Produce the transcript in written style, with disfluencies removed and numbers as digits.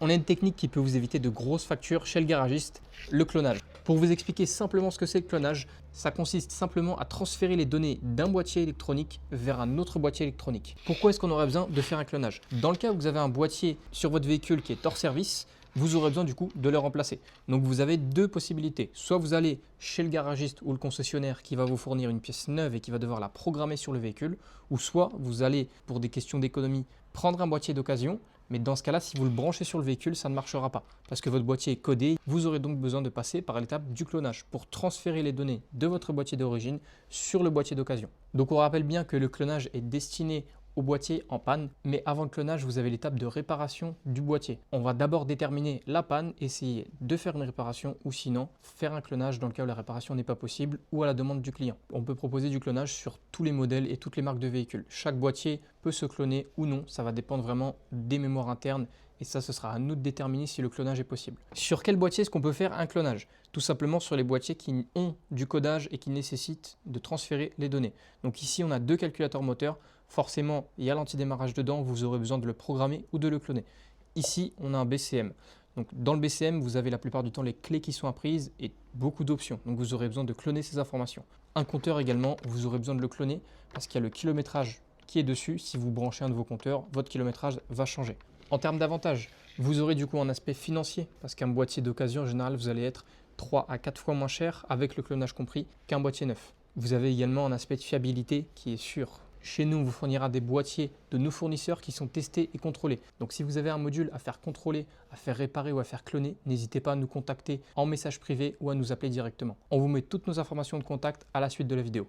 On a une technique qui peut vous éviter de grosses factures chez le garagiste, le clonage. Pour vous expliquer simplement ce que c'est le clonage, ça consiste simplement à transférer les données d'un boîtier électronique vers un autre boîtier électronique. Pourquoi est-ce qu'on aurait besoin de faire un clonage? Dans le cas où vous avez un boîtier sur votre véhicule qui est hors service, vous aurez besoin du coup de le remplacer. Donc vous avez deux possibilités. Soit vous allez chez le garagiste ou le concessionnaire qui va vous fournir une pièce neuve et qui va devoir la programmer sur le véhicule, ou soit vous allez, pour des questions d'économie, prendre un boîtier d'occasion. Mais dans ce cas-là, si vous le branchez sur le véhicule, ça ne marchera pas parce que votre boîtier est codé. Vous aurez donc besoin de passer par l'étape du clonage pour transférer les données de votre boîtier d'origine sur le boîtier d'occasion. Donc on rappelle bien que le clonage est destiné au boîtier en panne, mais avant le clonage, vous avez l'étape de réparation du boîtier. On va d'abord déterminer la panne, essayer de faire une réparation ou sinon faire un clonage dans le cas où la réparation n'est pas possible ou à la demande du client. On peut proposer du clonage sur tous les modèles et toutes les marques de véhicules. Chaque boîtier peut se cloner ou non, ça va dépendre vraiment des mémoires internes et ça, ce sera à nous de déterminer si le clonage est possible. Sur quel boîtier est-ce qu'on peut faire un clonage? Tout simplement sur les boîtiers qui ont du codage et qui nécessitent de transférer les données. Donc ici, on a deux calculateurs moteurs. Forcément, il y a l'antidémarrage dedans, vous aurez besoin de le programmer ou de le cloner. Ici, on a un BCM. Donc, dans le BCM, vous avez la plupart du temps les clés qui sont apprises et beaucoup d'options. Donc, vous aurez besoin de cloner ces informations. Un compteur également, vous aurez besoin de le cloner parce qu'il y a le kilométrage qui est dessus. Si vous branchez un de vos compteurs, votre kilométrage va changer. En termes d'avantages, vous aurez du coup un aspect financier parce qu'un boîtier d'occasion, en général, vous allez être 3 à 4 fois moins cher avec le clonage compris qu'un boîtier neuf. Vous avez également un aspect de fiabilité qui est sûr. Chez nous, on vous fournira des boîtiers de nos fournisseurs qui sont testés et contrôlés. Donc si vous avez un module à faire contrôler, à faire réparer ou à faire cloner, n'hésitez pas à nous contacter en message privé ou à nous appeler directement. On vous met toutes nos informations de contact à la suite de la vidéo.